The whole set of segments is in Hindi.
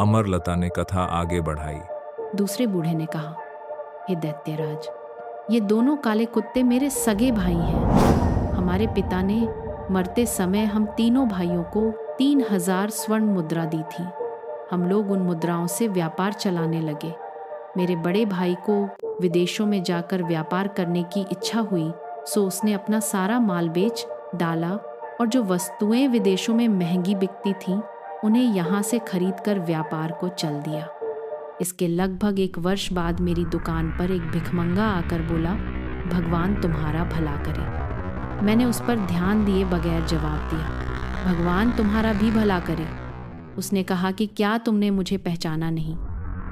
अमरलता ने कथा आगे बढ़ाई। दूसरे बूढ़े ने कहा, हे दैत्यराज, ये दोनों काले कुत्ते मेरे सगे भाई हैं। हमारे पिता ने मरते समय हम तीनों भाइयों को 3000 स्वर्ण मुद्रा दी थी। हम लोग उन मुद्राओं से व्यापार चलाने लगे। मेरे बड़े भाई को विदेशों में जाकर व्यापार करने की इच्छा हुई, सो उसने अपना सारा माल बेच डाला और जो वस्तुएं विदेशों में महंगी बिकती थीं, उन्हें यहाँ से खरीद कर व्यापार को चल दिया। इसके लगभग 1 वर्ष बाद मेरी दुकान पर एक भिखमंगा आकर बोला, भगवान तुम्हारा भला करे। मैंने उस पर ध्यान दिए बगैर जवाब दिया, भगवान तुम्हारा भी भला करे। उसने कहा कि क्या तुमने मुझे पहचाना नहीं?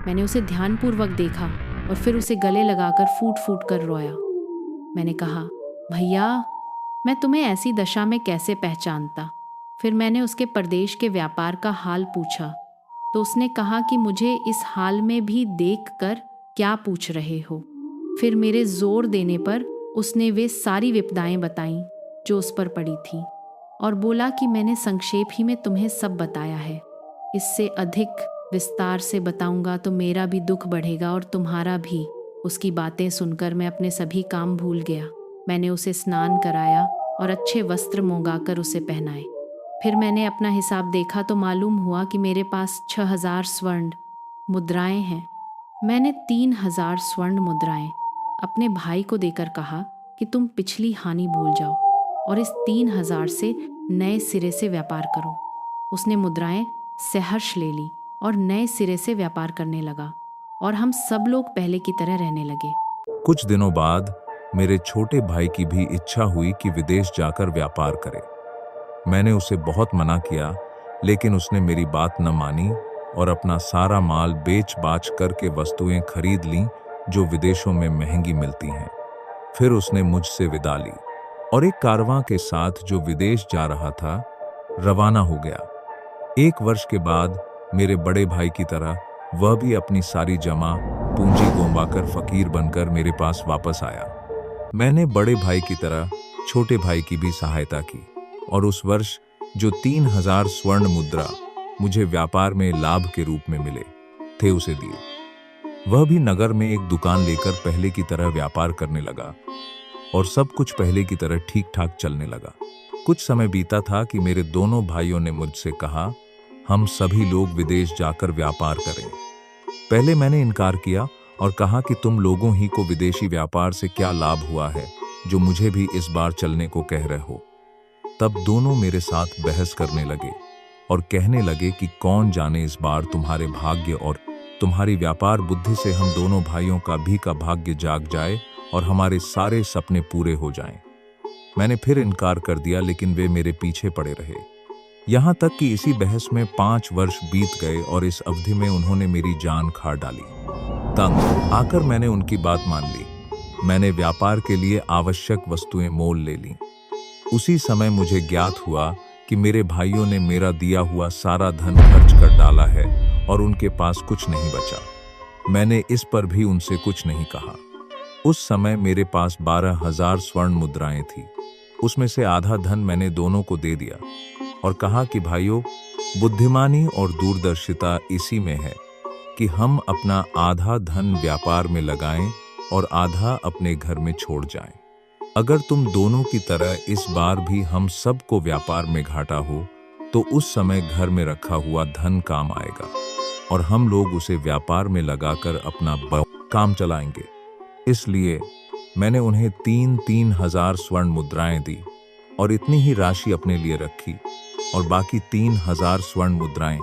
मैंने उसे ध्यानपूर्वक देखा और फिर उसे गले लगाकर फूट फूट कर रोया। मैंने कहा, भैया, मैं तुम्हें ऐसी दशा में कैसे पहचानता? फिर मैंने उसके परदेश के व्यापार का हाल पूछा तो उसने कहा कि मुझे इस हाल में भी देखकर क्या पूछ रहे हो। फिर मेरे जोर देने पर उसने वे सारी विपदाएं बताईं जो उस पर पड़ी थीं और बोला कि मैंने संक्षेप ही में तुम्हें सब बताया है। इससे अधिक विस्तार से बताऊंगा तो मेरा भी दुख बढ़ेगा और तुम्हारा भी। उसकी बातें सुनकर मैं अपने सभी काम भूल गया। मैंने उसे स्नान कराया और अच्छे वस्त्र मंगाकर उसे पहनाए। फिर मैंने अपना हिसाब देखा तो मालूम हुआ कि मेरे पास 6000 स्वर्ण मुद्राएं हैं। मैंने 3000 स्वर्ण मुद्राएं अपने भाई को देकर कहा कि तुम पिछली हानि भूल जाओ और इस 3000 से नए सिरे से व्यापार करो। उसने मुद्राएं सहर्ष ले ली और नए सिरे से व्यापार करने लगा और हम सब लोग पहले की तरह रहने लगे। कुछ दिनों बाद मेरे छोटे भाई की भी इच्छा हुई कि विदेश जाकर व्यापार करे। मैंने उसे बहुत मना किया, लेकिन उसने मेरी बात न मानी और अपना सारा माल बेच बाच करके वस्तुएं खरीद लीं जो विदेशों में महंगी मिलती हैं। फिर उसने मुझसे विदा ली और एक कारवां के साथ जो विदेश जा रहा था रवाना हो गया। 1 वर्ष के बाद मेरे बड़े भाई की तरह वह भी अपनी सारी जमा पूंजी गोंबाकर फकीर बनकर मेरे पास वापस आया। मैंने बड़े भाई की तरह छोटे भाई की भी सहायता की और उस वर्ष जो 3000 स्वर्ण मुद्रा मुझे व्यापार में लाभ के रूप में मिले थे उसे दिए। वह भी नगर में एक दुकान लेकर पहले की तरह व्यापार करने लगा और सब कुछ पहले की तरह ठीक ठाक चलने लगा। कुछ समय बीता था कि मेरे दोनों भाइयों ने मुझसे कहा, हम सभी लोग विदेश जाकर व्यापार करें। पहले मैंने इनकार किया और कहा कि तुम लोगों ही को विदेशी व्यापार से क्या लाभ हुआ है जो मुझे भी इस बार चलने को कह रहे हो। तब दोनों मेरे साथ बहस करने लगे और कहने लगे कि कौन जाने इस बार तुम्हारे भाग्य और तुम्हारी व्यापार बुद्धि से हम दोनों भाइयों का भाग्य जाग जाए और हमारे सारे सपने पूरे हो जाएं। मैंने फिर इनकार कर दिया, लेकिन वे मेरे पीछे पड़े रहे। यहाँ तक कि इसी बहस में 5 वर्ष बीत गए और इस अवधि में उन्होंने मेरी जान खा डाली। तंग आकर मैंने उनकी बात मान ली। मैंने व्यापार के लिए आवश्यक वस्तुएं मोल ले लीं। उसी समय मुझे ज्ञात हुआ कि मेरे भाइयों ने मेरा दिया हुआ सारा धन खर्च कर डाला है और उनके पास कुछ नहीं बचा। मैंने इस पर भी उनसे कुछ नहीं कहा। उस समय मेरे पास 12000 स्वर्ण मुद्राएं थी। उसमें से आधा धन मैंने दोनों को दे दिया और कहा कि भाइयों, बुद्धिमानी और दूरदर्शिता इसी में है कि हम अपना आधा धन व्यापार में लगाएं और आधा अपने घर में छोड़ जाएं। अगर तुम दोनों की तरह इस बार भी हम सबको व्यापार में घाटा हो तो उस समय घर में रखा हुआ धन काम आएगा और हम लोग उसे व्यापार में लगाकर अपना काम चलाएंगे। इसलिए मैंने उन्हें 3,000 स्वर्ण मुद्राएं दी और इतनी ही राशि अपने लिए रखी और बाकी 3000 स्वर्ण मुद्राएं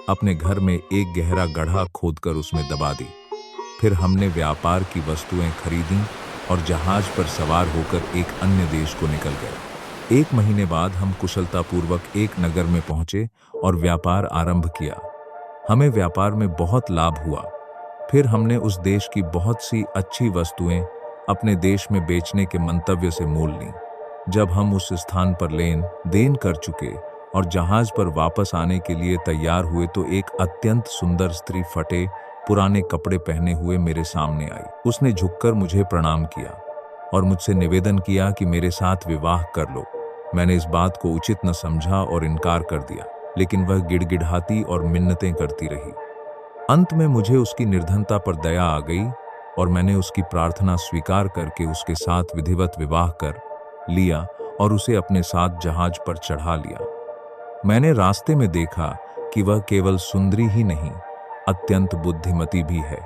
अपने घर में एक गहरा गड्ढा खोदकर उसमें दबा दी। फिर हमने व्यापार की वस्तुएं खरीदी और जहाज पर सवार होकर एक अन्य देश को निकल गए। 1 महीने बाद हम कुशलतापूर्वक एक नगर में पहुंचे और व्यापार आरंभ किया। हमें व्यापार में बहुत लाभ हुआ। फिर हमने उस देश की बहुत सी अच्छी वस्तुएं अपने देश में बेचने के मंतव्य से मोल लीं। जब हम उस स्थान पर लेन देन कर चुके और जहाज पर वापस आने के लिए तैयार हुए तो एक अत्यंत सुंदर स्त्री फटे पुराने कपड़े पहने हुए मेरे सामने आई। उसने झुककर मुझे प्रणाम किया और मुझसे निवेदन किया कि मेरे साथ विवाह कर लो। मैंने इस बात को उचित न समझा और इनकार कर दिया, लेकिन वह गिड़गिड़ाती और मिन्नतें करती रही। अंत में मुझे उसकी निर्धनता पर दया आ गई और मैंने उसकी प्रार्थना स्वीकार करके उसके साथ विधिवत विवाह कर लिया और उसे अपने साथ जहाज पर चढ़ा लिया। मैंने रास्ते में देखा कि वह केवल सुंदरी ही नहीं, अत्यंत बुद्धिमती भी है।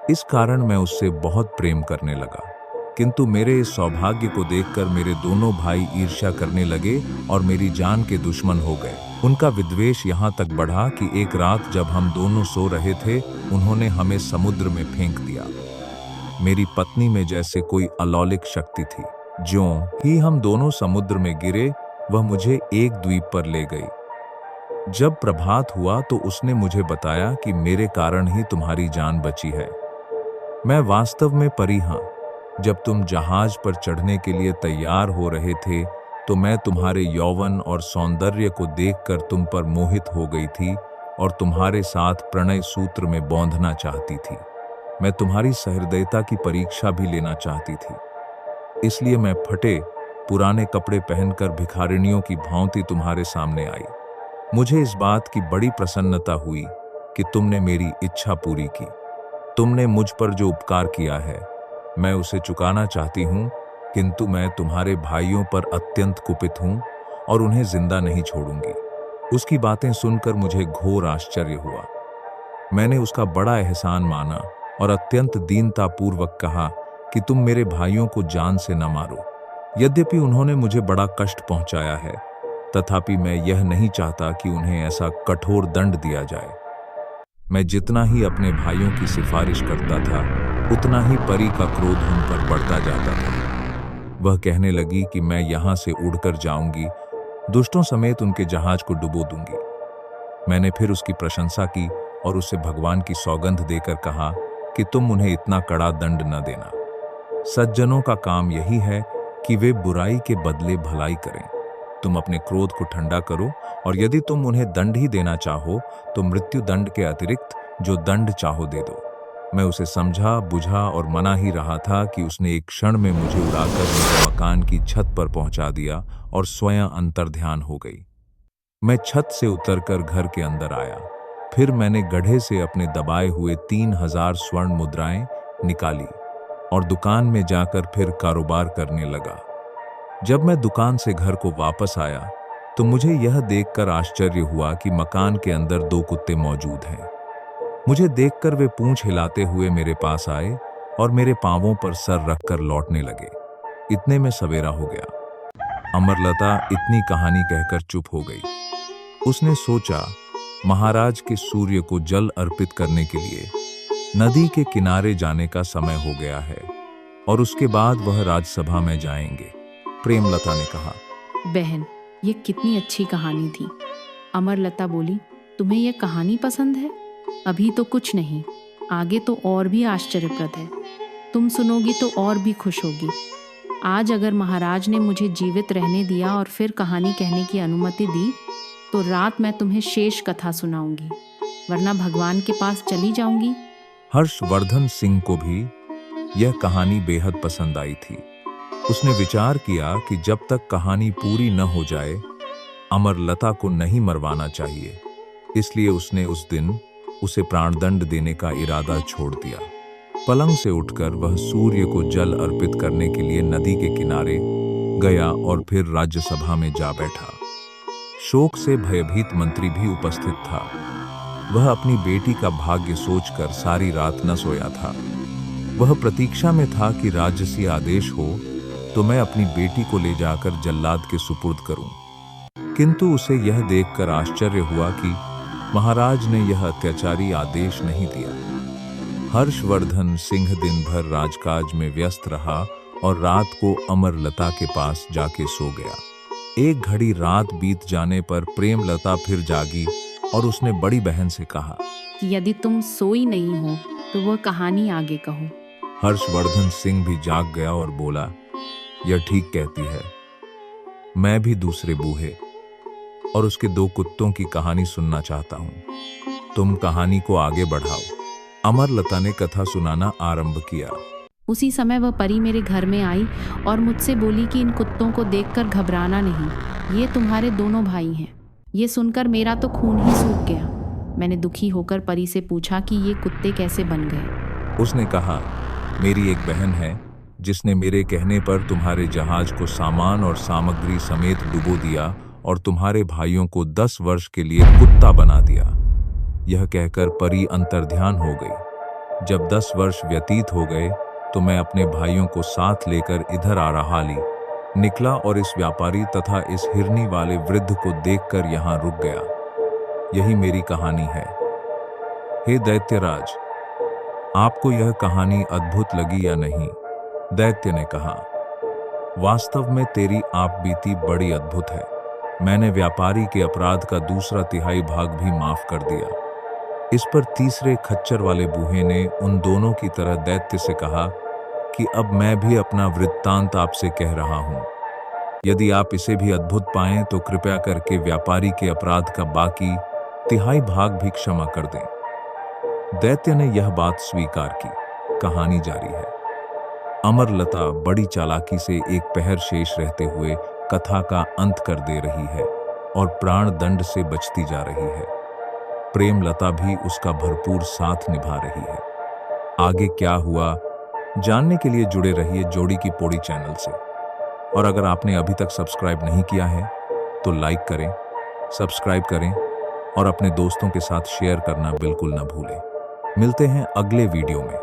इस कारण मैं उससे बहुत प्रेम करने लगा। किंतु मेरे इस सौभाग्य को देखकर मेरे दोनों भाई ईर्ष्या करने लगे और मेरी जान के दुश्मन हो गए। उनका विद्वेष यहाँ तक बढ़ा कि एक रात जब हम दोनों सो रहे थे, उन्होंने हमें समुद्र में फेंक दिया। मेरी पत्नी में जैसे कोई अलौकिक शक्ति थी। ज्यों ही हम दोनों समुद्र में गिरे, वह मुझे एक द्वीप पर ले गई। जब प्रभात हुआ तो उसने मुझे बताया कि मेरे कारण ही तुम्हारी जान बची है। मैं वास्तव में परी हां। जब तुम जहाज पर चढ़ने के लिए तैयार हो रहे थे तो मैं तुम्हारे यौवन और सौंदर्य को देखकर तुम पर मोहित हो गई थी और तुम्हारे साथ प्रणय सूत्र में बौंधना चाहती थी। मैं तुम्हारी सहृदयता की परीक्षा भी लेना चाहती थी। इसलिए मैं फटे पुराने कपड़े पहनकर भिखारिणियों की भांति तुम्हारे सामने आई। मुझे इस बात की बड़ी प्रसन्नता हुई कि तुमने मेरी इच्छा पूरी की। तुमने मुझ पर जो उपकार किया है, मैं उसे चुकाना चाहती हूँ, किंतु मैं तुम्हारे भाइयों पर अत्यंत कुपित हूँ और उन्हें जिंदा नहीं छोड़ूंगी। उसकी बातें सुनकर मुझे घोर आश्चर्य हुआ। मैंने उसका बड़ा एहसान माना और अत्यंत दीनतापूर्वक कहा कि तुम मेरे भाइयों को जान से न मारो। यद्यपि उन्होंने मुझे बड़ा कष्ट पहुंचाया है, तथापि मैं यह नहीं चाहता कि उन्हें ऐसा कठोर दंड दिया जाए। मैं जितना ही अपने भाइयों की सिफारिश करता था, उतना ही परी का क्रोध उन पर बढ़ता जाता था। वह कहने लगी कि मैं यहां से उड़कर जाऊंगी, दुष्टों समेत उनके जहाज को डुबो दूंगी। मैंने फिर उसकी प्रशंसा की और उसे भगवान की सौगंध देकर कहा कि तुम उन्हें इतना कड़ा दंड न देना। सज्जनों का काम यही है कि वे बुराई के बदले भलाई करें। तुम अपने क्रोध को ठंडा करो और यदि तुम उन्हें दंड ही देना चाहो तो मृत्यु दंड के अतिरिक्त जो दंड चाहो दे दो। मैं उसे समझा बुझा और मना ही रहा था कि उसने एक क्षण में मुझे उड़ाकर मेरे मकान की छत पर पहुंचा दिया और स्वयं अंतर्ध्यान हो गई। मैं छत से उतरकर घर के अंदर आया। फिर मैंने गड्ढे से अपने दबाए हुए 3000 स्वर्ण मुद्राएं निकाली और दुकान में जाकर फिर कारोबार करने लगा। जब मैं दुकान से घर को वापस आया तो मुझे यह देखकर आश्चर्य हुआ कि मकान के अंदर 2 कुत्ते मौजूद हैं। मुझे देखकर वे पूंछ हिलाते हुए मेरे पास आए और मेरे पांवों पर सर रखकर लौटने लगे। इतने में सवेरा हो गया। अमरलता इतनी कहानी कहकर चुप हो गई। उसने सोचा, महाराज के सूर्य को जल अर्पित करने के लिए नदी के किनारे जाने का समय हो गया है और उसके बाद वह राजसभा में जाएंगे। प्रेमलता ने कहा, बहन, ये कितनी अच्छी कहानी थी। अमरलता बोली, तुम्हें यह कहानी पसंद है? अभी तो कुछ नहीं, आगे तो और भी आश्चर्यप्रद है। तुम सुनोगी तो और भी खुश होगी। आज अगर महाराज ने मुझे जीवित रहने दिया और फिर कहानी कहने की अनुमति दी तो रात मैं तुम्हें शेष कथा सुनाऊंगी, वरना भगवान के पास चली जाऊंगी। हर्षवर्धन सिंह को भी यह कहानी बेहद पसंद आई थी। उसने विचार किया कि जब तक कहानी पूरी न हो जाए अमरलता को नहीं मरवाना चाहिए। इसलिए उसने उस दिन उसे प्राणदंड देने का इरादा छोड़ दिया। पलंग से उठकर वह सूर्य को जल अर्पित करने के लिए नदी के किनारे गया और फिर राज्यसभा में जा बैठा। शोक से भयभीत मंत्री भी उपस्थित था। वह अपनी बेटी का भाग्य सोचकर सारी रात न सोया था। वह प्रतीक्षा में था कि राजसी आदेश हो तो मैं अपनी बेटी को ले जाकर जल्लाद के सुपुर्द करूं। किंतु उसे यह देखकर आश्चर्य हुआ कि महाराज ने यह अत्याचारी आदेश नहीं दिया। हर्षवर्धन सिंह दिन भर राजकाज में व्यस्त रहा और रात को अमरलता के पास जाके सो गया। एक घड़ी रात बीत जाने पर प्रेमलता फिर जागी और उसने बड़ी बहन से कहा कि यदि तुम सोई नहीं हो तो वह कहानी आगे कहो। हर्षवर्धन सिंह भी जाग गया और बोला, यह ठीक कहती है। मैं भी दूसरे बूहे और उसके 2 कुत्तों की कहानी सुनना चाहता हूं। तुम कहानी को आगे बढ़ाओ। अमरलता ने कथा सुनाना आरंभ किया। उसी समय वह परी मेरे घर में आई और मुझसे बोली कि इन कुत्तों को देखकर घबराना नहीं, ये तुम्हारे दोनों भाई हैं। ये सुनकर मेरा तो खून ही सूख गया। मैंने दुखी होकर परी से पूछा कि ये कुत्ते कैसे बन गए। उसने कहा, मेरी एक बहन है जिसने मेरे कहने पर तुम्हारे जहाज को सामान और सामग्री समेत डुबो दिया और तुम्हारे भाइयों को 10 वर्ष के लिए कुत्ता बना दिया। यह कहकर परी अंतर्ध्यान हो गई। जब 10 वर्ष व्यतीत हो गए तो मैं अपने भाइयों को साथ लेकर इधर आ रहा निकला और इस व्यापारी तथा इस हिरनी वाले वृद्ध को देखकर यहाँ रुक गया। यही मेरी कहानी है। हे दैत्यराज, आपको यह कहानी अद्भुत लगी या नहीं? दैत्य ने कहा, वास्तव में तेरी आप बीती बड़ी अद्भुत है। मैंने व्यापारी के अपराध का 2/3 भाग भी माफ कर दिया। इस पर तीसरे खच्चर वाले बूहे ने उन दोनों की तरह दैत्य से कहा कि अब मैं भी अपना वृत्तांत आपसे कह रहा हूं। यदि आप इसे भी अद्भुत पाएं तो कृपया करके व्यापारी के अपराध का बाकी 3/4 भाग भी क्षमा कर दें। दैत्य ने यह बात स्वीकार की। कहानी जारी है। अमरलता बड़ी चालाकी से एक पहर शेष रहते हुए कथा का अंत कर दे रही है और प्राण दंड से बचती जा रही है। प्रेमलता भी उसका भरपूर साथ निभा रही है। आगे क्या हुआ जानने के लिए जुड़े रहिए जोड़ी की पोड़ी चैनल से। और अगर आपने अभी तक सब्सक्राइब नहीं किया है तो लाइक करें, सब्सक्राइब करें और अपने दोस्तों के साथ शेयर करना बिल्कुल न भूलें। मिलते हैं अगले वीडियो में।